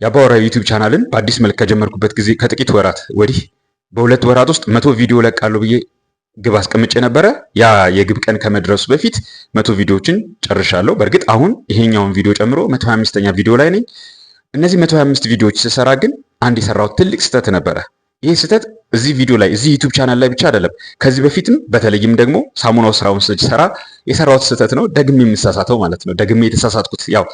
የአባወራ ዩቲዩብ ቻናልን በአዲስ መልክ ከጀመርኩበት ጊዜ ከጥቂት ወራት ወዲህ በሁለት ወራት ውስጥ 100 ቪዲዮ ለቃለሁ ብዬ ግብ አስቀምጬ ነበረ። ያ የግብ ቀን ከመድረሱ በፊት 100 ቪዲዮዎችን ጨርሻለሁ። በእርግጥ አሁን ይሄኛውን ቪዲዮ ጨምሮ 125ኛ ቪዲዮ ላይ ነኝ። እነዚህ 125 ቪዲዮዎች ስሰራ ግን አንድ የሰራሁት ትልቅ ስህተት ነበረ። ይህ ስህተት እዚህ ቪዲዮ ላይ እዚህ ዩቲዩብ ቻናል ላይ ብቻ አይደለም፣ ከዚህ በፊትም በተለይም ደግሞ ሳሙናው ስራውን ስሰራ የሰራሁት ስህተት ነው። ደግሜ የምሳሳተው ማለት ነው። ደግሜ የተሳሳትኩት ያው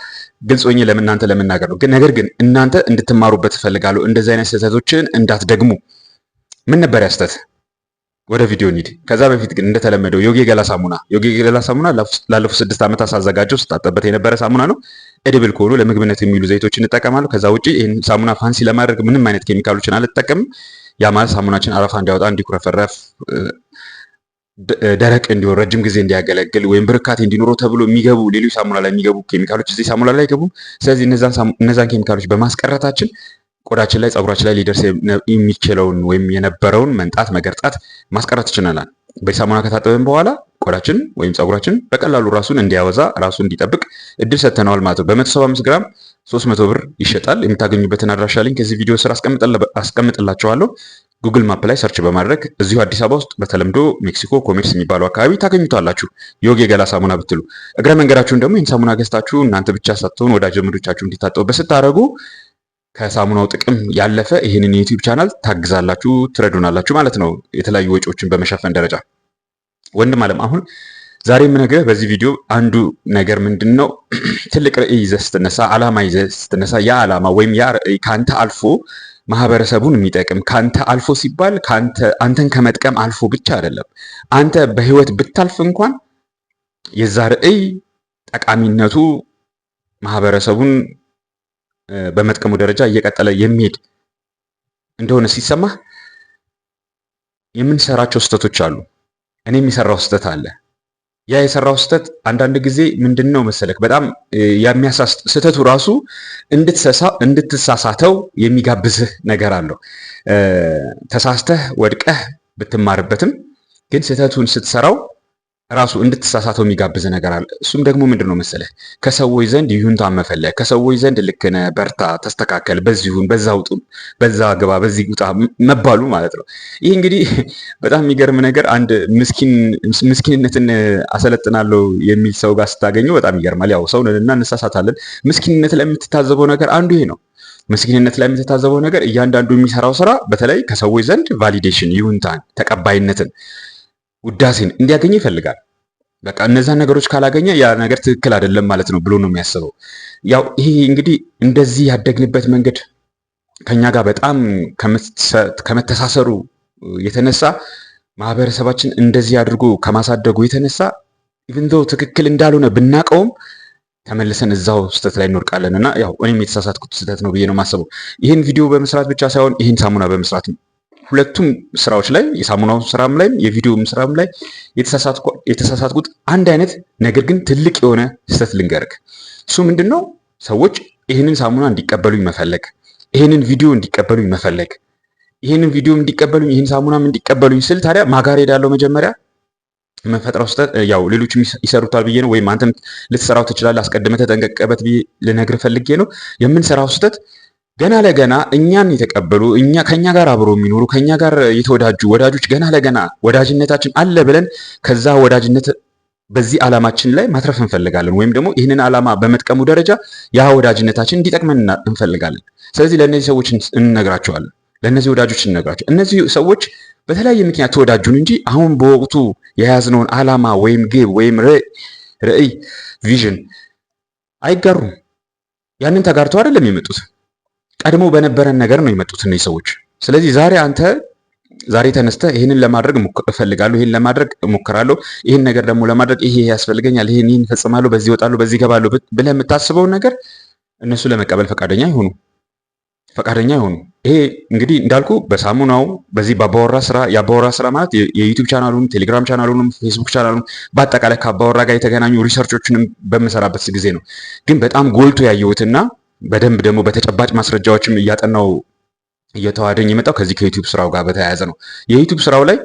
ግልጽ ሆኜ ለእናንተ ለመናገር ነው። ግን ነገር ግን እናንተ እንድትማሩበት እፈልጋለሁ። እንደዚህ አይነት ስህተቶችን እንዳትደግሙ። ምን ነበር ያ ስህተት? ወደ ቪዲዮ እንሂድ። ከዛ በፊት ግን እንደተለመደው ዮጊ ገላ ሳሙና ላለፉት 6 ዓመታት ሳዘጋጀው ስታጠበት የነበረ ሳሙና ነው። ኤዲብል ከሆኑ ለምግብነት የሚውሉ ዘይቶችን እንጠቀማለሁ። ከዛ ውጪ ይህን ሳሙና ፋንሲ ለማድረግ ምንም አይነት ኬሚካሎችን አልጠቀምም። ያ ማለት ሳሙናችን አረፋ እንዲያወጣ፣ እንዲኩረፈረፍ፣ ደረቅ እንዲሆን፣ ረጅም ጊዜ እንዲያገለግል ወይም ብርካቴ እንዲኖረው ተብሎ የሚገቡ ሌሎች ሳሙና ላይ የሚገቡ ኬሚካሎች እዚህ ሳሙና ላይ አይገቡም። ስለዚህ እነዛን ኬሚካሎች በማስቀረታችን ቆዳችን ላይ ፀጉራችን ላይ ሊደርስ የሚችለውን ወይም የነበረውን መንጣት መገርጣት ማስቀረት ይችላል። በሳሙና ከታጠበን በኋላ ቆዳችን ወይም ፀጉራችን በቀላሉ ራሱን እንዲያወዛ ራሱን እንዲጠብቅ እድል ሰጥተነዋል ማለት ነው። በ175 ግራም 300 ብር ይሸጣል። የምታገኙበትን አድራሻ ሊንክ እዚህ ቪዲዮ ስር አስቀምጥላችኋለሁ። ጉግል ማፕ ላይ ሰርች በማድረግ እዚሁ አዲስ አበባ ውስጥ በተለምዶ ሜክሲኮ ኮሜርስ የሚባለው አካባቢ ታገኙታላችሁ። ዮጊ ገላ ሳሙና ብትሉ እግረ መንገዳችሁን ደግሞ ይህን ሳሙና ገዝታችሁ እናንተ ብቻ ሳትሆኑ ወዳጅ ዘመዶቻችሁ እንዲታጠቡበት ስታደርጉ ከሳሙናው ጥቅም ያለፈ ይህንን የዩቲዩብ ቻናል ታግዛላችሁ፣ ትረዱናላችሁ ማለት ነው። የተለያዩ ወጪዎችን በመሸፈን ደረጃ ወንድም አለም አሁን ዛሬ የምነግርህ በዚህ ቪዲዮ አንዱ ነገር ምንድነው፣ ትልቅ ራዕይ ይዘህ ስትነሳ፣ ዓላማ ይዘህ ስትነሳ ያ ዓላማ ወይም ያ ራዕይ ካንተ አልፎ ማህበረሰቡን የሚጠቅም ካንተ አልፎ ሲባል አንተን ከመጥቀም አልፎ ብቻ አይደለም። አንተ በህይወት ብታልፍ እንኳን የዛ ራዕይ ጠቃሚነቱ ማህበረሰቡን በመጥቀሙ ደረጃ እየቀጠለ የሚሄድ እንደሆነ ሲሰማህ የምንሰራቸው ስህተቶች አሉ። እኔ የሚሰራው ስህተት አለ። ያ የሰራው ስህተት አንዳንድ ጊዜ ምንድነው መሰለክ በጣም የሚያሳስት ስህተቱ ራሱ እንድትሳሳተው የሚጋብዝህ ነገር አለው። ተሳስተህ ወድቀህ ብትማርበትም ግን ስህተቱን ስትሰራው ራሱ እንድትሳሳተው የሚጋብዝ ነገር አለ። እሱም ደግሞ ምንድነው መሰለህ ከሰዎች ዘንድ ይሁንታን መፈለግ፣ ከሰዎች ዘንድ ልክ ነህ፣ በርታ፣ ተስተካከል፣ በዚሁን፣ በዛ ውጡ፣ በዛ ግባ፣ በዚህ ውጣ መባሉ ማለት ነው። ይህ እንግዲህ በጣም የሚገርም ነገር አንድ ምስኪንነትን አሰለጥናለሁ የሚል ሰው ጋር ስታገኘው በጣም ይገርማል። ያው ሰው ነንና እንሳሳታለን። ምስኪንነት ላይ የምትታዘበው ነገር አንዱ ይሄ ነው። ምስኪንነት ላይ የምትታዘበው ነገር እያንዳንዱ የሚሰራው ስራ በተለይ ከሰዎች ዘንድ ቫሊዴሽን፣ ይሁንታን፣ ተቀባይነትን፣ ውዳሴን እንዲያገኝ ይፈልጋል። በቃ እነዛን ነገሮች ካላገኘ ያ ነገር ትክክል አይደለም ማለት ነው ብሎ ነው የሚያስበው። ያው ይሄ እንግዲህ እንደዚህ ያደግንበት መንገድ ከኛ ጋር በጣም ከመተሳሰሩ የተነሳ ማህበረሰባችን እንደዚህ አድርጎ ከማሳደጉ የተነሳ ኢቭን ዶ ትክክል እንዳልሆነ ብናቀውም ተመልሰን እዛው ስህተት ላይ እንወድቃለን። እና ያው እኔም የተሳሳትኩት ስህተት ነው ብዬ ነው የማስበው። ይህን ቪዲዮ በመስራት ብቻ ሳይሆን ይህን ሳሙና በመስራት ሁለቱም ስራዎች ላይ የሳሙናው ስራም ላይ የቪዲዮም ስራም ላይ የተሳሳትኩት አንድ አይነት ነገር ግን ትልቅ የሆነ ስህተት ልንገርክ። እሱ ምንድነው? ሰዎች ይህንን ሳሙና እንዲቀበሉኝ መፈለግ፣ ይህንን ቪዲዮ እንዲቀበሉኝ መፈለግ፣ ይህንን ቪዲዮ እንዲቀበሉኝ ይህን ሳሙናም እንዲቀበሉኝ ስል ታዲያ ማጋር ሄዳለሁ። መጀመሪያ የምንፈጥረው ስህተት ያው ሌሎች ይሰሩታል ብዬ ነው፣ ወይም አንተም ልትሰራው ትችላለህ። አስቀድመህ ተጠንቀቅበት ብዬ ልነግርህ ፈልጌ ነው። የምንሰራው ስህተት ገና ለገና እኛን የተቀበሉ ከኛ ጋር አብሮ የሚኖሩ ከኛ ጋር የተወዳጁ ወዳጆች ገና ለገና ወዳጅነታችን አለ ብለን ከዛ ወዳጅነት በዚህ ዓላማችን ላይ ማትረፍ እንፈልጋለን፣ ወይም ደግሞ ይህንን ዓላማ በመጥቀሙ ደረጃ ያ ወዳጅነታችን እንዲጠቅመን እንፈልጋለን። ስለዚህ ለእነዚህ ሰዎች እንነግራቸዋለን፣ ለእነዚህ ወዳጆች እንነግራቸው። እነዚህ ሰዎች በተለያየ ምክንያት ተወዳጁን እንጂ አሁን በወቅቱ የያዝነውን ዓላማ ወይም ግብ ወይም ራዕይ ቪዥን አይጋሩም። ያንን ተጋርተው አይደለም የመጡት፣ ቀድሞ በነበረን ነገር ነው የመጡት እነዚህ ሰዎች። ስለዚህ ዛሬ ተነስተህ ይህንን ለማድረግ እፈልጋለሁ፣ ይህን ለማድረግ እሞክራለሁ፣ ይህን ነገር ደግሞ ለማድረግ ይሄ ያስፈልገኛል፣ ይህን እፈጽማለሁ፣ በዚህ እወጣለሁ፣ በዚህ እገባለሁ ብለህ የምታስበውን ነገር እነሱ ለመቀበል ፈቃደኛ አይሆኑ። ይሄ እንግዲህ እንዳልኩ በሳሙናው በዚህ የአባወራ ስራ ማለት የዩቲዩብ ቻናሉን፣ ቴሌግራም ቻናሉንም፣ ፌስቡክ ቻናሉን በአጠቃላይ ከአባወራ ጋር የተገናኙ ሪሰርቾችንም በምሰራበት ጊዜ ነው። ግን በጣም ጎልቶ ያየሁትና በደንብ ደግሞ በተጨባጭ ማስረጃዎችም እያጠናው እየተዋደኝ የመጣው ከዚህ ከዩቲዩብ ስራው ጋር በተያያዘ ነው። የዩቲዩብ ስራው ላይ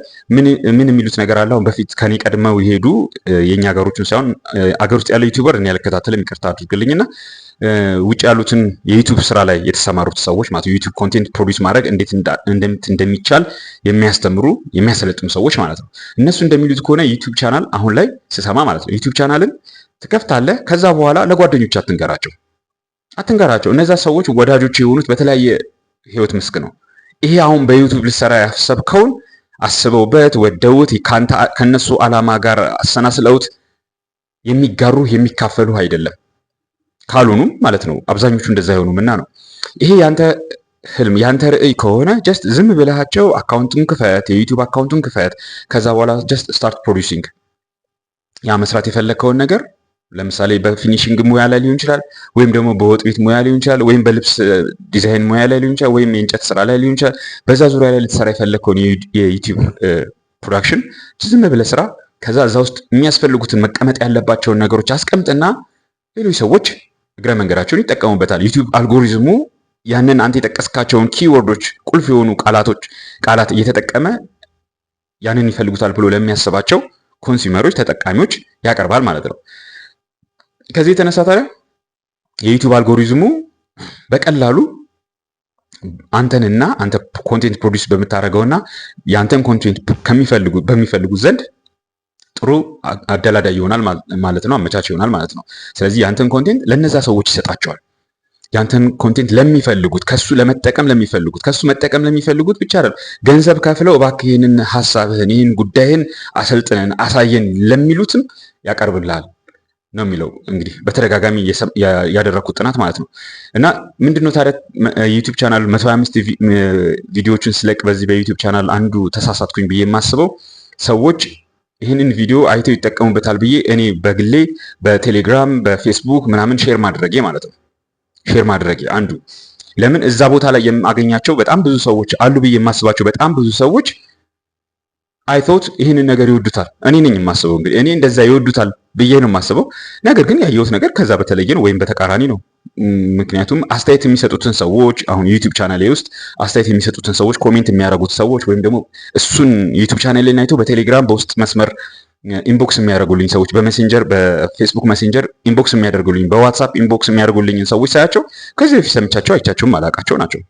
ምን የሚሉት ነገር አለ? አሁን በፊት ከኔ ቀድመው የሄዱ የኛ ሀገሮችን ሳይሆን አገር ውስጥ ያለ ዩቲዩበር እኔ ያልከታተልም ይቅርታ አድርግልኝና ውጭ ያሉትን የዩቲዩብ ስራ ላይ የተሰማሩት ሰዎች ማለት ዩቲዩብ ኮንቴንት ፕሮዲውስ ማድረግ እንዴት እንደሚቻል የሚያስተምሩ የሚያሰለጥኑ ሰዎች ማለት ነው። እነሱ እንደሚሉት ከሆነ ዩቲዩብ ቻናል አሁን ላይ ስሰማ ማለት ነው ዩቲዩብ ቻናልን ትከፍታለህ፣ ከዛ በኋላ ለጓደኞች አትንገራቸው። እነዛ ሰዎች ወዳጆች የሆኑት በተለያየ ህይወት መስክ ነው። ይሄ አሁን በዩቲዩብ ልሰራ ያሰብከውን አስበውበት ወደውት ከነሱ ዓላማ ጋር አሰናስለውት የሚጋሩ የሚካፈሉ አይደለም ካልሆኑም ማለት ነው። አብዛኞቹ እንደዛ አይሆኑምና ነው። ይሄ ያንተ ህልም ያንተ ርዕይ ከሆነ ጀስት ዝም ብለሃቸው አካውንቱን ክፈት፣ የዩቲዩብ አካውንቱን ክፈት። ከዛ በኋላ ጀስት ስታርት ፕሮዲዩሲንግ ያ መስራት የፈለከውን ነገር ለምሳሌ በፊኒሺንግ ሙያ ላይ ሊሆን ይችላል፣ ወይም ደግሞ በወጥ ቤት ሙያ ሊሆን ይችላል፣ ወይም በልብስ ዲዛይን ሙያ ላይ ሊሆን ይችላል፣ ወይም የእንጨት ስራ ላይ ሊሆን ይችላል። በዛ ዙሪያ ላይ ልትሰራ የፈለከውን የዩቲዩብ ፕሮዳክሽን ዝም ብለህ ስራ። ከዛ እዛ ውስጥ የሚያስፈልጉትን መቀመጥ ያለባቸውን ነገሮች አስቀምጥና ሌሎች ሰዎች እግረ መንገዳቸውን ይጠቀሙበታል። ዩቲዩብ አልጎሪዝሙ ያንን አንተ የጠቀስካቸውን ኪወርዶች ቁልፍ የሆኑ ቃላት እየተጠቀመ ያንን ይፈልጉታል ብሎ ለሚያስባቸው ኮንሱመሮች ተጠቃሚዎች ያቀርባል ማለት ነው። ከዚህ የተነሳ ታዲያ የዩቲዩብ አልጎሪዝሙ በቀላሉ አንተንና አንተ ኮንቴንት ፕሮዲውስ በምታደርገውና የአንተን ኮንቴንት በሚፈልጉት ዘንድ ጥሩ አደላዳይ ይሆናል ማለት ነው፣ አመቻች ይሆናል ማለት ነው። ስለዚህ የአንተን ኮንቴንት ለነዛ ሰዎች ይሰጣቸዋል። የአንተን ኮንቴንት ለሚፈልጉት ከሱ መጠቀም ለሚፈልጉት ብቻ አይደለም፣ ገንዘብ ከፍለው እባክህ ይህንን ሐሳብህን ይህን ጉዳይህን አሰልጥነን አሳየን ለሚሉትም ያቀርብልሃል ነው የሚለው። እንግዲህ በተደጋጋሚ ያደረኩት ጥናት ማለት ነው። እና ምንድነው ታዲያ ዩቲዩብ ቻናል 125 ቪዲዮዎችን ስለቅ በዚህ በዩቲዩብ ቻናል አንዱ ተሳሳትኩኝ ብዬ የማስበው ሰዎች ይህንን ቪዲዮ አይተው ይጠቀሙበታል ብዬ እኔ በግሌ በቴሌግራም በፌስቡክ ምናምን ሼር ማድረጌ ማለት ነው። ሼር ማድረጌ አንዱ ለምን እዛ ቦታ ላይ የማገኛቸው በጣም ብዙ ሰዎች አሉ ብዬ የማስባቸው በጣም ብዙ ሰዎች አይቶት ይህንን ነገር ይወዱታል። እኔ ነኝ የማስበው እንግዲህ እኔ እንደዛ ይወዱታል ብዬ ነው የማስበው። ነገር ግን ያየሁት ነገር ከዛ በተለየ ነው ወይም በተቃራኒ ነው። ምክንያቱም አስተያየት የሚሰጡትን ሰዎች አሁን ዩቲዩብ ቻናሌ ውስጥ አስተያየት የሚሰጡትን ሰዎች ኮሜንት የሚያደርጉት ሰዎች ወይም ደግሞ እሱን ዩቲዩብ ቻናሌን አይተው በቴሌግራም በውስጥ መስመር ኢንቦክስ የሚያደርጉልኝ ሰዎች በሜሴንጀር በፌስቡክ ሜሴንጀር ኢንቦክስ የሚያደርጉልኝ በዋትስአፕ ኢንቦክስ የሚያደርጉልኝን ሰዎች ሳያቸው ከዚህ በፊት ሰምቻቸው አይቻቸውም አላቃቸው ናቸው።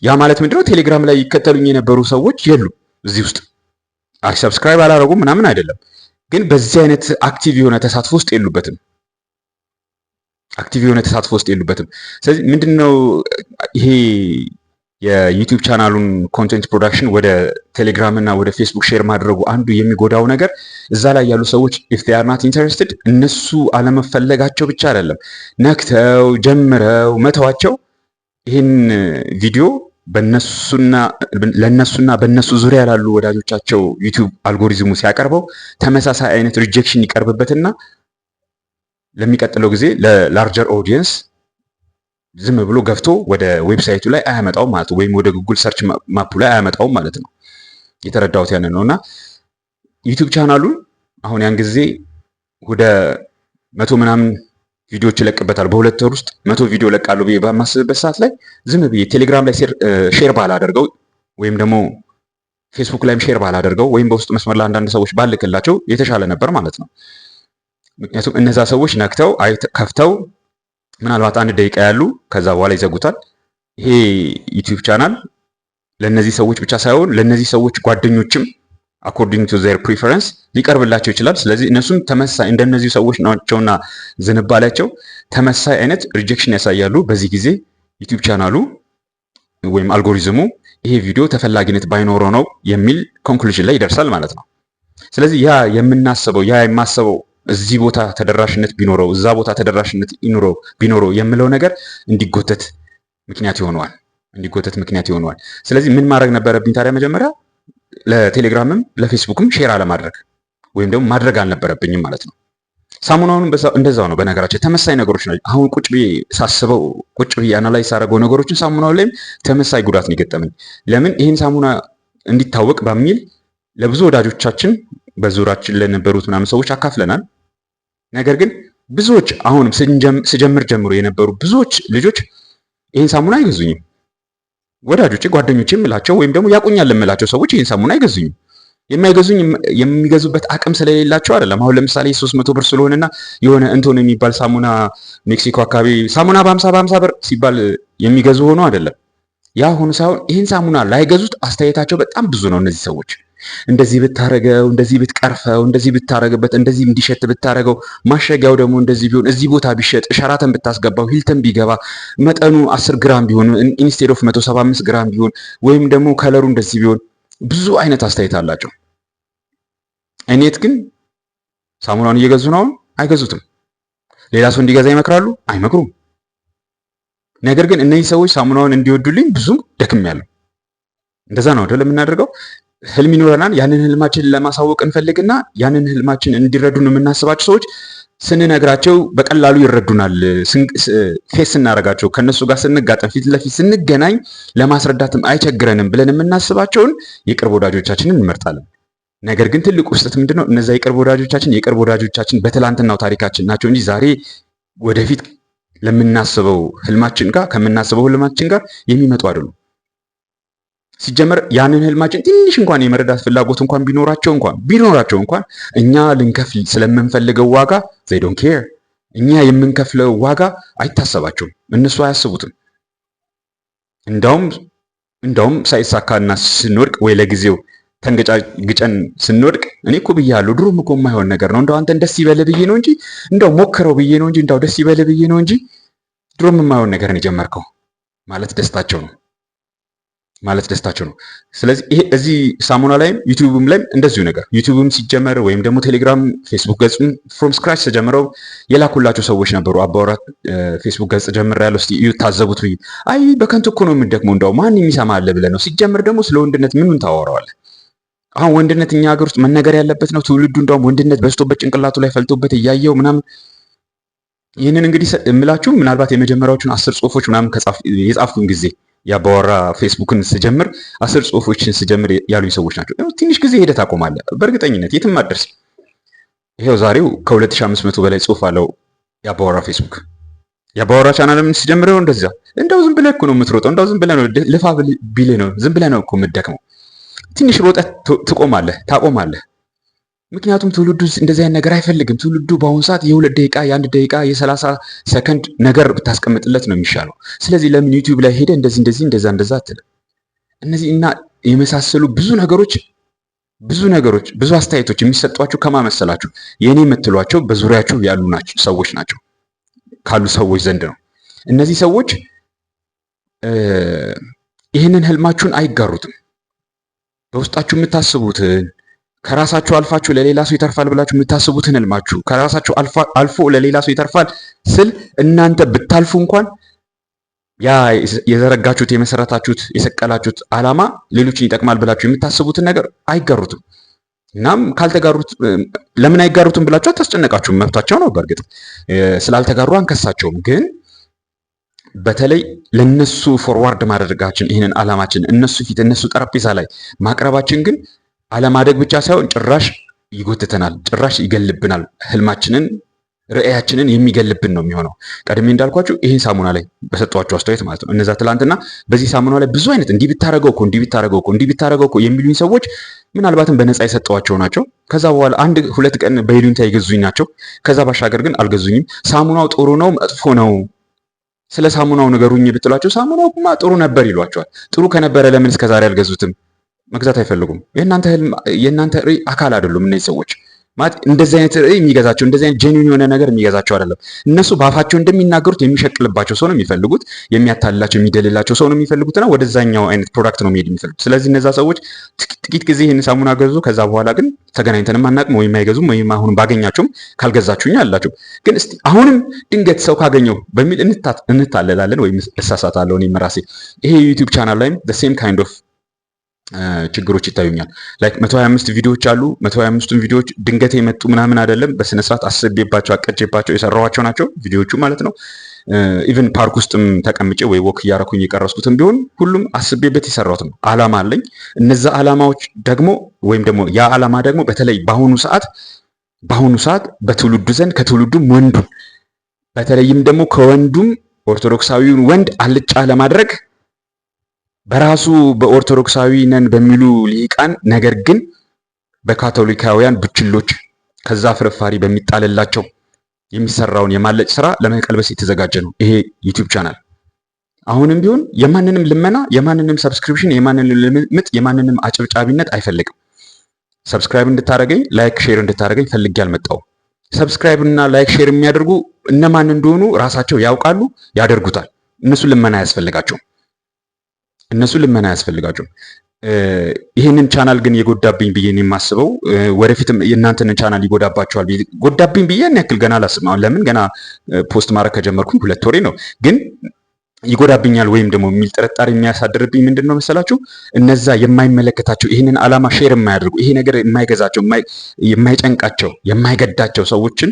ያ ማለት ምንድነው? ቴሌግራም ላይ ይከተሉኝ የነበሩ ሰዎች የሉ እዚህ ውስጥ ሰብስክራይብ አላደረጉም ምናምን አይደለም፣ ግን በዚህ አይነት አክቲቭ የሆነ ተሳትፎ ውስጥ የሉበትም። ስለዚህ ምንድነው ይሄ የዩቲዩብ ቻናሉን ኮንቴንት ፕሮዳክሽን ወደ ቴሌግራም እና ወደ ፌስቡክ ሼር ማድረጉ አንዱ የሚጎዳው ነገር እዛ ላይ ያሉ ሰዎች if they are not interested እነሱ አለመፈለጋቸው ብቻ አይደለም፣ ነክተው ጀምረው መተዋቸው ይህን ቪዲዮ ለነሱና በነሱ ዙሪያ ላሉ ወዳጆቻቸው ዩቲዩብ አልጎሪዝሙ ሲያቀርበው ተመሳሳይ አይነት ሪጀክሽን ይቀርብበትና ለሚቀጥለው ጊዜ ለላርጀር ኦዲየንስ ዝም ብሎ ገፍቶ ወደ ዌብሳይቱ ላይ አያመጣውም ማለት ነው፣ ወይም ወደ ጉግል ሰርች ማፑ ላይ አያመጣውም ማለት ነው። የተረዳሁት ያንን ነውና ዩቲዩብ ቻናሉ አሁን ያን ጊዜ ወደ 100 ምናምን ቪዲዮዎች ይለቅበታል። በሁለት ወር ውስጥ 100 ቪዲዮ ለቃለሁ ብዬ በማስብበት ሰዓት ላይ ዝም ብዬ ቴሌግራም ላይ ሼር ባላደርገው ወይም ደግሞ ፌስቡክ ላይም ሼር ባላደርገው ወይም በውስጥ መስመር ላይ አንዳንድ ሰዎች ባልክላቸው የተሻለ ነበር ማለት ነው። ምክንያቱም እነዛ ሰዎች ነክተው ከፍተው ምናልባት 1 ደቂቃ ያሉ ከዛ በኋላ ይዘጉታል። ይሄ ዩቲዩብ ቻናል ለነዚህ ሰዎች ብቻ ሳይሆን ለነዚህ ሰዎች ጓደኞችም according to their preference ሊቀርብላቸው ይችላል። ስለዚህ እነሱም ተመሳሳይ እንደነዚህ ሰዎች ናቸውና ዝንባሌያቸው ተመሳሳይ አይነት ሪጀክሽን ያሳያሉ። በዚህ ጊዜ ዩቲዩብ ቻናሉ ወይም አልጎሪዝሙ ይሄ ቪዲዮ ተፈላጊነት ባይኖረው ነው የሚል ኮንክሉዥን ላይ ይደርሳል ማለት ነው። ስለዚህ ያ የማስበው እዚህ ቦታ ተደራሽነት ቢኖረው እዛ ቦታ ተደራሽነት ቢኖረው የምለው ነገር እንዲጎተት ምክንያት ይሆነዋል። ስለዚህ ምን ማድረግ ነበረብኝ ታዲያ? መጀመሪያ ለቴሌግራምም ለፌስቡክም ሼር አለማድረግ ወይም ደግሞ ማድረግ አልነበረብኝም ማለት ነው። ሳሙናውንም እንደዛው ነው። በነገራችን ተመሳሳይ ነገሮች ናቸው። አሁን ቁጭ ብዬ አናላይዝ አደረገው ነገሮችን ሳሙናው ላይም ተመሳሳይ ጉዳት ነው የገጠመኝ። ለምን ይህን ሳሙና እንዲታወቅ በሚል ለብዙ ወዳጆቻችን በዙሪያችን ለነበሩት ምናምን ሰዎች አካፍለናል። ነገር ግን ብዙዎች አሁንም ስጀምር ጀምሮ የነበሩ ብዙዎች ልጆች ይህን ሳሙና አይገዙኝም። ወዳጆቼ ጓደኞቼ የምላቸው ወይም ደግሞ ያቁኛል የምላቸው ሰዎች ይህን ሳሙና አይገዙኝም። የማይገዙኝ የሚገዙበት አቅም ስለሌላቸው አይደለም። አሁን ለምሳሌ 300 ብር ስለሆነና የሆነ እንቶን የሚባል ሳሙና ሜክሲኮ አካባቢ ሳሙና በ50 ብር ሲባል የሚገዙ ሆኖ አይደለም። ያ ሆኖ ሳይሆን ይህን ሳሙና ላይገዙት አስተያየታቸው በጣም ብዙ ነው። እነዚህ ሰዎች እንደዚህ ብታረገው፣ እንደዚህ ብትቀርፈው፣ እንደዚህ ብታረግበት፣ እንደዚህ እንዲሸት ብታረገው፣ ማሸጊያው ደግሞ እንደዚህ ቢሆን፣ እዚህ ቦታ ቢሸጥ፣ ሸራተን ብታስገባው፣ ሂልተን ቢገባ፣ መጠኑ 10 ግራም ቢሆን ኢንስቴድ ኦፍ 175 ግራም ቢሆን፣ ወይም ደግሞ ከለሩ እንደዚህ ቢሆን፣ ብዙ አይነት አስተያየት አላቸው። እኔት ግን ሳሙናውን እየገዙ ነው? አይገዙትም። ሌላ ሰው እንዲገዛ ይመክራሉ? አይመክሩም። ነገር ግን እነዚህ ሰዎች ሳሙናውን እንዲወዱልኝ ብዙ ደክሜያለሁ። እንደዛ ነው አይደል የምናደርገው? ህልም ይኖረናል። ያንን ህልማችንን ለማሳወቅ እንፈልግና ያንን ህልማችን እንዲረዱን የምናስባቸው ሰዎች ስንነግራቸው በቀላሉ ይረዱናል። ፌስ ስናደርጋቸው ከነሱ ጋር ስንጋጠም ፊት ለፊት ስንገናኝ ለማስረዳትም አይቸግረንም ብለን የምናስባቸውን የቅርብ ወዳጆቻችንን እንመርጣለን። ነገር ግን ትልቁ ስህተት ምንድነው? እነዛ የቅርብ ወዳጆቻችን በትላንትናው ታሪካችን ናቸው እንጂ ዛሬ ወደፊት ለምናስበው ህልማችን ጋር ከምናስበው ህልማችን ጋር የሚመጡ አይደሉም። ሲጀመር ያንን ህልማችን ትንሽ እንኳን የመረዳት ፍላጎት እንኳን ቢኖራቸው እንኳን እኛ ልንከፍል ስለምንፈልገው ዋጋ they don't care። እኛ የምንከፍለው ዋጋ አይታሰባቸውም፣ እነሱ አያስቡትም። እንዳውም ሳይሳካና ስንወድቅ ወይ ለጊዜው ተንገጫግጨን ስንወድቅ እኔ እኮ ብያለሁ፣ ድሮም እኮ የማይሆን ነገር ነው፣ እንደው አንተን ደስ ይበል ብዬ ነው እንጂ እንደው ሞክረው ብዬ ነው እንጂ እንደው ደስ ይበል ብዬ ነው እንጂ ድሮም የማይሆን ነገር ነው የጀመርከው ማለት ደስታቸው ነው። ስለዚህ ይሄ እዚህ ሳሙና ላይም ዩቲዩብም ላይም እንደዚሁ ነገር ዩቲዩብም ሲጀመር ወይም ደግሞ ቴሌግራም፣ ፌስቡክ ገጽም ፍሮም ስክራች ተጀምረው የላኩላቸው ሰዎች ነበሩ። አባወራ ፌስቡክ ገጽ ጀምሬያለሁ እስቲ እዩ ታዘቡት ብዬ፣ አይ በከንቱ እኮ ነው የምትደክመው፣ እንደው ማን የሚሰማ አለ ብለህ ነው። ሲጀመር ደግሞ ስለ ወንድነት ምኑን ታወራዋለህ? አሁን ወንድነት እኛ ሀገር ውስጥ መነገር ያለበት ነው። ትውልዱ እንደውም ወንድነት በዝቶበት ጭንቅላቱ ላይ ፈልቶበት እያየው ምናምን። ይህንን እንግዲህ የምላችሁ ምናልባት የመጀመሪያዎቹን 10 ጽሁፎች ምናምን የጻፍኩን ጊዜ የአባወራ ፌስቡክን ስጀምር 10 ጽሁፎችን ስጀምር ያሉኝ ሰዎች ናቸው። ትንሽ ጊዜ ሄደህ ታቆማለህ። በእርግጠኝነት የትም አትደርስም። ይሄው ዛሬው ከ2500 በላይ ጽሁፍ አለው የአባወራ ፌስቡክ። የአባወራ ቻናልም ስጀምረው እንደዛ እንደው ዝም ብለህ እኮ ነው የምትሮጠው፣ እንደው ዝም ብለህ ነው ልፋ ቢልህ ነው ዝም ብለህ ነው እኮ የምትደክመው። ትንሽ ሮጠህ ታቆማለህ። ምክንያቱም ትውልዱ እንደዚህ አይነት ነገር አይፈልግም። ትውልዱ በአሁኑ ሰዓት የ2 ደቂቃ የ1 ደቂቃ የ30 ሰከንድ ነገር ብታስቀምጥለት ነው የሚሻለው። ስለዚህ ለምን ዩቲዩብ ላይ ሄደ እንደዛ አትልም? እነዚህ እና የመሳሰሉ ብዙ ነገሮች ብዙ አስተያየቶች የሚሰጧቸው ከማመሰላችሁ የኔ የምትሏቸው በዙሪያችሁ ያሉ ሰዎች ናቸው፣ ካሉ ሰዎች ዘንድ ነው። እነዚህ ሰዎች ይህንን ህልማችሁን አይጋሩትም። በውስጣችሁ የምታስቡትን ከራሳችሁ አልፋችሁ ለሌላ ሰው ይተርፋል ብላችሁ የምታስቡትን ህልማችሁ ከራሳችሁ አልፎ ለሌላ ሰው ይተርፋል ስል እናንተ ብታልፉ እንኳን ያ የዘረጋችሁት የመሰረታችሁት የሰቀላችሁት ዓላማ ሌሎችን ይጠቅማል ብላችሁ የምታስቡትን ነገር አይጋሩትም። እናም ካልተጋሩት ለምን አይጋሩትም ብላችሁ አታስጨነቃችሁም፣ መብታቸው ነው። በእርግጥ ስላልተጋሩ አንከሳቸውም። ግን በተለይ ለነሱ ፎርዋርድ ማድረጋችን ይህንን ዓላማችን እነሱ ፊት እነሱ ጠረጴዛ ላይ ማቅረባችን ግን አለማደግ ብቻ ሳይሆን ጭራሽ ይጎትተናል፣ ጭራሽ ይገልብናል። ህልማችንን ርዕያችንን የሚገልብን ነው የሚሆነው። ቀድሜ እንዳልኳችሁ ይህን ሳሙና ላይ በሰጧቸው አስተያየት ማለት ነው። እነዛ ትላንትና በዚህ ሳሙና ላይ ብዙ አይነት እንዲህ ቢታረገው እኮ የሚሉኝ ሰዎች ምናልባትም በነፃ የሰጠዋቸው ናቸው። ከዛ በኋላ 1-2 ቀን በይሉኝታ የገዙኝ ናቸው። ከዛ ባሻገር ግን አልገዙኝም። ሳሙናው ጥሩ ነው መጥፎ ነው ስለ ሳሙናው ንገሩኝ ብትሏቸው ሳሙናውማ ጥሩ ነበር ይሏቸዋል። ጥሩ ከነበረ ለምን እስከዛሬ አልገዙትም? መግዛት አይፈልጉም። የእናንተ ርዕይ አካል አይደሉም እነዚህ ሰዎች። ማለት እንደዚህ አይነት ርዕይ የሚገዛቸው እንደዚህ አይነት ጄኒን የሆነ ነገር የሚገዛቸው አይደለም። እነሱ በአፋቸው እንደሚናገሩት የሚሸቅልባቸው ሰው ነው የሚፈልጉት፣ የሚያታልላቸው የሚደልላቸው ሰው ነው የሚፈልጉትና ወደዛኛው አይነት ፕሮዳክት ነው መሄድ የሚፈልጉት። ስለዚህ እነዛ ሰዎች ጥቂት ጊዜ ይህን ሳሙና ገዙ። ከዛ በኋላ ግን ተገናኝተንም አናውቅም፣ ወይም አይገዙም፣ ወይም አሁንም ባገኛቸውም ካልገዛችሁኝ አላቸው። ግን እስቲ አሁንም ድንገት ሰው ካገኘው በሚል እንታለላለን ወይም እሳሳታለሁ እኔም ራሴ። ይሄ ዩቲዩብ ቻናል ላይም the same kind of ችግሮች ይታዩኛል። ላይክ 125 ቪዲዮዎች አሉ። 125ቱን ቪዲዮዎች ድንገት የመጡ ምናምን አይደለም። በስነ ስርዓት አስቤባቸው አቀጄባቸው የሰራኋቸው ናቸው ቪዲዮዎቹ ማለት ነው። ኢቭን ፓርክ ውስጥም ተቀምጬ ወይ ወክ እያረኩኝ የቀረስኩትም ቢሆን ሁሉም አስቤበት የሰራሁት ነው። አላማ አለኝ። እነዛ አላማዎች ደግሞ ወይም ደግሞ ያ አላማ ደግሞ በተለይ በአሁኑ ሰዓት በትውልዱ ዘንድ ከትውልዱም ወንዱን በተለይም ደግሞ ከወንዱም ኦርቶዶክሳዊውን ወንድ አልጫ ለማድረግ በራሱ በኦርቶዶክሳዊ ነን በሚሉ ሊቃን ነገር ግን በካቶሊካውያን ብችሎች ከዛ ፍርፋሪ በሚጣልላቸው የሚሰራውን የማለጭ ስራ ለመቀልበስ የተዘጋጀ ነው ይሄ ዩቲዩብ ቻናል። አሁንም ቢሆን የማንንም ልመና፣ የማንንም ሰብስክሪፕሽን፣ የማንንም ልምምጥ፣ የማንንም አጭብጫቢነት አይፈልግም። ሰብስክራይብ እንድታደርገኝ ላይክ ሼር እንድታደርገኝ ፈልጌ አልመጣሁም። ሰብስክራይብ እና ላይክ ሼር የሚያደርጉ እነማን እንደሆኑ ራሳቸው ያውቃሉ፣ ያደርጉታል። እነሱ ልመና አያስፈልጋቸውም። ይህንን ቻናል ግን የጎዳብኝ ብዬ ነው የማስበው። ወደፊትም የእናንተን ቻናል ይጎዳባቸዋል። ጎዳብኝ ብዬ ያን ያክል ገና አላስብም። አሁን ለምን ገና ፖስት ማድረግ ከጀመርኩኝ 2 ወሬ ነው። ግን ይጎዳብኛል ወይም ደግሞ የሚል ጥርጣሬ የሚያሳድርብኝ ምንድን ነው መሰላችሁ? እነዛ የማይመለከታቸው ይህንን ዓላማ ሼር የማያደርጉ ይሄ ነገር የማይገዛቸው የማይጨንቃቸው የማይገዳቸው ሰዎችን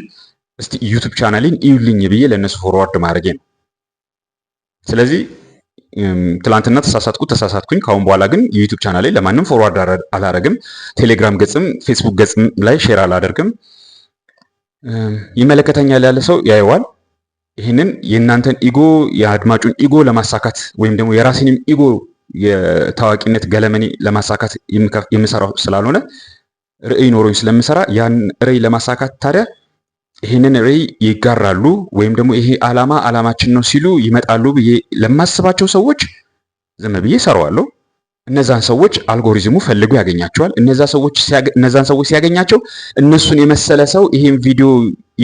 እስቲ ዩቲዩብ ቻናሌን እዩልኝ ብዬ ለእነሱ ፎርዋርድ ማድረጌ ነው። ስለዚህ ትላንትና ተሳሳትኩኝ። ካሁን በኋላ ግን የዩቲዩብ ቻናሌ ለማንም ፎርዋርድ አላደርግም። ቴሌግራም ገጽም ፌስቡክ ገጽም ላይ ሼር አላደርግም። ይመለከተኛል ያለ ሰው ያየዋል። ይህንን የእናንተን ኢጎ የአድማጩን ኢጎ ለማሳካት ወይም ደግሞ የራሴንም ኢጎ የታዋቂነት ገለመኔ ለማሳካት የምሰራው ስላልሆነ ርዕይ ኖሮኝ ስለምሰራ ያን ርዕይ ለማሳካት ታዲያ ይህንን ርዕይ ይጋራሉ ወይም ደግሞ ይሄ ዓላማችን ነው ሲሉ ይመጣሉ ብዬ ለማስባቸው ሰዎች ዝም ብዬ እሰራዋለሁ። እነዛን ሰዎች አልጎሪዝሙ ፈልጎ ያገኛቸዋል። እነዛን ሰዎች ሲያገኛቸው እነሱን የመሰለ ሰው ይሄን ቪዲዮ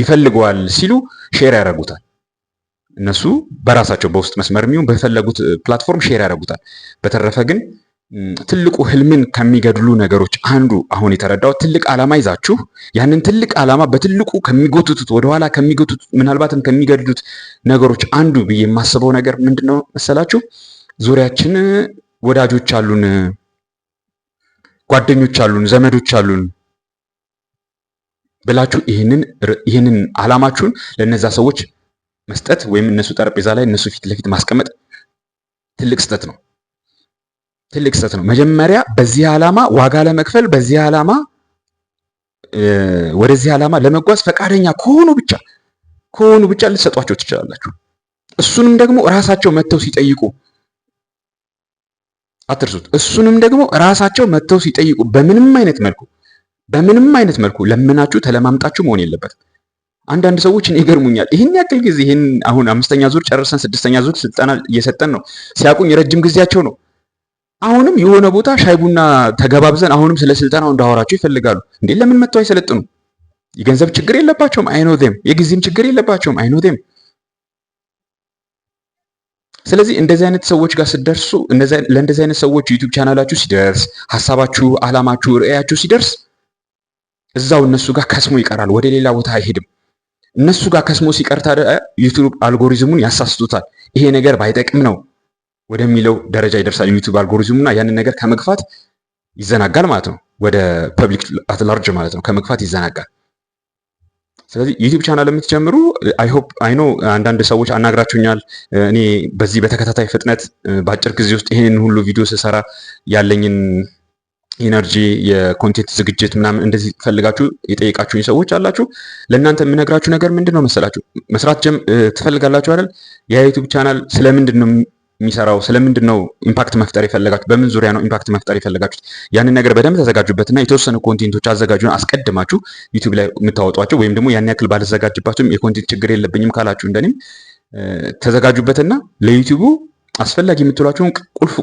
ይፈልገዋል ሲሉ ሼር ያደርጉታል። እነሱ በራሳቸው በውስጥ መስመር የሚሆን በፈለጉት ፕላትፎርም ሼር ያደርጉታል። በተረፈ ግን ትልቁ ህልምን ከሚገድሉ ነገሮች አንዱ አሁን የተረዳው ትልቅ ዓላማ ይዛችሁ ያንን ትልቅ ዓላማ በትልቁ ከሚጎትቱት ወደኋላ ከሚጎትቱት ምናልባትም ከሚገድሉት ነገሮች አንዱ ብዬ የማስበው ነገር ምንድነው መሰላችሁ? ዙሪያችን ወዳጆች አሉን፣ ጓደኞች አሉን፣ ዘመዶች አሉን ብላችሁ ይህንን ዓላማችሁን ለነዛ ሰዎች መስጠት ወይም እነሱ ጠረጴዛ ላይ እነሱ ፊት ለፊት ማስቀመጥ ትልቅ ስህተት ነው። መጀመሪያ በዚህ ዓላማ ዋጋ ለመክፈል ወደዚህ ዓላማ ለመጓዝ ፈቃደኛ ከሆኑ ብቻ ልትሰጧቸው ትችላላችሁ። እሱንም ደግሞ ራሳቸው መጥተው ሲጠይቁ አትርሱት። እሱንም ደግሞ ራሳቸው መጥተው ሲጠይቁ በምንም አይነት መልኩ ለምናችሁ ተለማምጣችሁ መሆን የለበትም። አንዳንድ ሰዎች ይገርሙኛል። ይህን ያክል ጊዜ ይህን አሁን 5ኛ ዙር ጨርሰን 6ኛ ዙር ስልጠና እየሰጠን ነው። ሲያቁኝ ረጅም ጊዜያቸው ነው። አሁንም የሆነ ቦታ ሻይ ቡና ተገባብዘን አሁንም ስለ ስልጠናው እንዳወራቸው ይፈልጋሉ። እንዴ ለምን መጥተው አይሰለጥኑ? የገንዘብ ችግር የለባቸውም፣ አይኖዴም። የጊዜም ችግር የለባቸውም፣ አይኖዴም። ስለዚህ እንደዚህ አይነት ሰዎች ጋር ስትደርሱ ለእንደዚህ አይነት ሰዎች ዩቲዩብ ቻናላችሁ ሲደርስ፣ ሐሳባችሁ፣ ዓላማችሁ፣ ርዕያችሁ ሲደርስ እዛው እነሱ ጋር ከስሞ ይቀራል፣ ወደ ሌላ ቦታ አይሄድም። እነሱ ጋር ከስሞ ሲቀር ታዲያ ዩቲዩብ አልጎሪዝሙን ያሳስቱታል። ይሄ ነገር ባይጠቅም ነው ወደሚለው ደረጃ ይደርሳል ዩቲዩብ አልጎሪዝሙና ያንን ነገር ከመግፋት ይዘናጋል ማለት ነው። ወደ ፐብሊክ አት ላርጅ ማለት ነው ከመግፋት ይዘናጋል። ስለዚህ ዩቲዩብ ቻናል የምትጀምሩ አይ ኖ አንዳንድ ሰዎች አናግራችሁኛል። እኔ በዚህ በተከታታይ ፍጥነት በአጭር ጊዜ ውስጥ ይህንን ሁሉ ቪዲዮ ስሰራ ያለኝን ኢነርጂ የኮንቴንት ዝግጅት ምናምን እንደዚህ ፈልጋችሁ የጠየቃችሁኝ ሰዎች አላችሁ። ለእናንተ የምነግራችሁ ነገር ምንድን ነው መሰላችሁ? መስራት ትፈልጋላችሁ አይደል? የዩቲዩብ ቻናል ስለምንድን ነው የሚሰራው? ስለምንድን ነው ኢምፓክት መፍጠር የፈለጋችሁ? በምን ዙሪያ ነው ኢምፓክት መፍጠር የፈለጋችሁት? ያንን ነገር በደንብ ተዘጋጁበትና የተወሰኑ ኮንቴንቶች አዘጋጁን አስቀድማችሁ ዩቲዩብ ላይ የምታወጧቸው ወይም ደግሞ ያን ያክል ባልዘጋጅባችሁም የኮንቴንት ችግር የለብኝም ካላችሁ እንደኔም ተዘጋጁበትና ለዩቲዩቡ አስፈላጊ የምትሏቸውን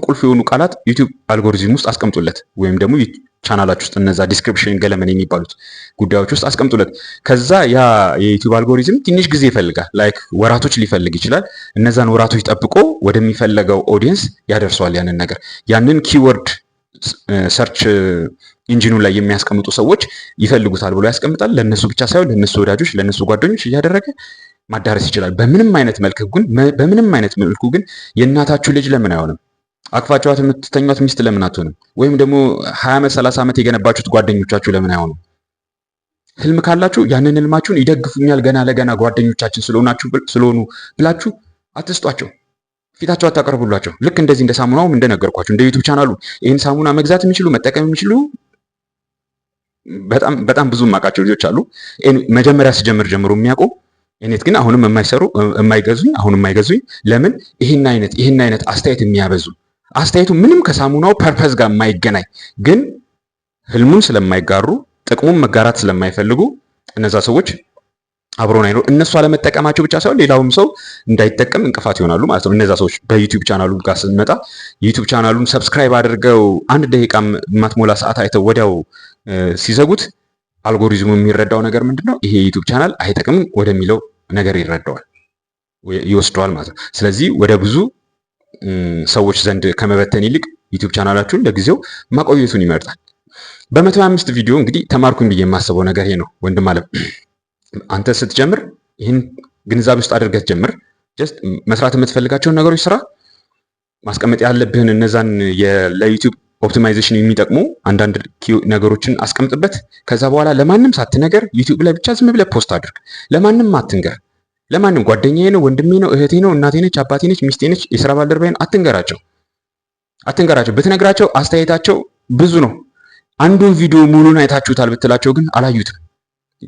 ቁልፍ የሆኑ ቃላት ዩቲዩብ አልጎሪዝም ውስጥ አስቀምጡለት፣ ወይም ደግሞ ቻናላችሁ ውስጥ እነዛ ዲስክሪፕሽን ገለመን የሚባሉት ጉዳዮች ውስጥ አስቀምጡለት። ከዛ ያ የዩቲዩብ አልጎሪዝም ትንሽ ጊዜ ይፈልጋል፣ ላይክ ወራቶች ሊፈልግ ይችላል። እነዛን ወራቶች ጠብቆ ወደሚፈለገው ኦዲየንስ ያደርሰዋል። ያንን ነገር ያንን ኪወርድ ሰርች ኢንጂኑ ላይ የሚያስቀምጡ ሰዎች ይፈልጉታል ብሎ ያስቀምጣል። ለነሱ ብቻ ሳይሆን ለነሱ ወዳጆች፣ ለነሱ ጓደኞች እያደረገ ማዳረስ ይችላል። በምንም አይነት መልኩ ግን የእናታችሁ ልጅ ለምን አይሆንም? አቅፋችኋት የምትተኟት ሚስት ለምን አትሆንም? ወይም ደግሞ 20 ዓመት 30 ዓመት የገነባችሁት ጓደኞቻችሁ ለምን አይሆኑም? ህልም ካላችሁ ያንን ህልማችሁን ይደግፉኛል ገና ለገና ጓደኞቻችን ስለሆኑ ብላችሁ አትስጧቸው፣ ፊታቸው አታቀርቡላቸው። ልክ እንደዚህ እንደ ሳሙናውም እንደነገርኳችሁ እንደ ዩቲዩብ ቻናሉ ይህን ሳሙና መግዛት የሚችሉ መጠቀም የሚችሉ በጣም ብዙ የማውቃቸው ልጆች አሉ። መጀመሪያ ሲጀምር ጀምሮ የሚያውቁ እኔት ግን አሁንም የማይገዙኝ ለምን? ይህን አይነት አስተያየት የሚያበዙ አስተያየቱ ምንም ከሳሙናው ፐርፐዝ ጋር የማይገናኝ ግን ህልሙን ስለማይጋሩ ጥቅሙን መጋራት ስለማይፈልጉ እነዛ ሰዎች አብሮን አይኖር። እነሱ አለመጠቀማቸው ብቻ ሳይሆን ሌላውም ሰው እንዳይጠቀም እንቅፋት ይሆናሉ ማለት ነው። እነዛ ሰዎች በዩቲዩብ ቻናሉ ጋር ስንመጣ ዩቲዩብ ቻናሉን ሰብስክራይብ አድርገው 1 ደቂቃ የማትሞላ ሰዓት አይተው ወዲያው ሲዘጉት አልጎሪዝሙ የሚረዳው ነገር ምንድነው? ይሄ ዩቲዩብ ቻናል አይጠቅምም ወደሚለው ነገር ይወስደዋል ማለት ነው። ስለዚህ ወደ ብዙ ሰዎች ዘንድ ከመበተን ይልቅ ዩቲዩብ ቻናላችሁን ለጊዜው ማቆየቱን ይመርጣል። በ125 ቪዲዮ እንግዲህ ተማርኩኝ ብዬ የማስበው ነገር ይሄ ነው። ወንድም አለም አንተ ስትጀምር ይህን ግንዛቤ ውስጥ አድርገህ ጀምር። ጀስት መስራት የምትፈልጋቸውን ነገሮች ስራ። ማስቀመጥ ያለብህን እነዛን ለዩቲዩብ ኦፕቲማይዜሽን የሚጠቅሙ አንዳንድ ነገሮችን አስቀምጥበት። ከዛ በኋላ ለማንም ሳትነገር ዩቲዩብ ላይ ብቻ ዝም ብለህ ፖስት አድርግ። ለማንም አትንገር። ለማንም ጓደኛዬ ነው፣ ወንድሜ ነው፣ እህቴ ነው፣ እናቴ ነች፣ አባቴ ነች፣ ሚስቴ ነች፣ የስራ ባልደረባዬ ነው፣ አትንገራቸው። ብትነግራቸው አስተያየታቸው ብዙ ነው። አንዱን ቪዲዮ ሙሉን አይታችሁታል ብትላቸው ግን አላዩትም።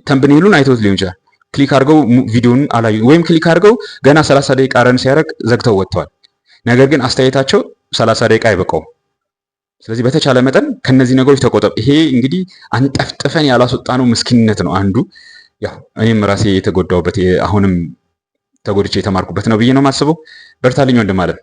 ተምብኔሉን አይተውት ሊሆን ይችላል። ክሊክ አድርገው ቪዲዮን አላዩ፣ ወይም ክሊክ አድርገው ገና 30 ደቂቃ ረን ሲያደርግ ዘግተው ወጥተዋል። ነገር ግን አስተያየታቸው 30 ደቂቃ አይበቃውም። ስለዚህ በተቻለ መጠን ከነዚህ ነገሮች ተቆጠብ። ይሄ እንግዲህ አንጠፍጥፈን ያላስወጣነው ምስኪንነት ነው አንዱ። ያው እኔም ራሴ የተጎዳውበት አሁንም ተጎድቼ የተማርኩበት ነው ብዬ ነው የማስበው። በርታልኝ ወንድም አለም።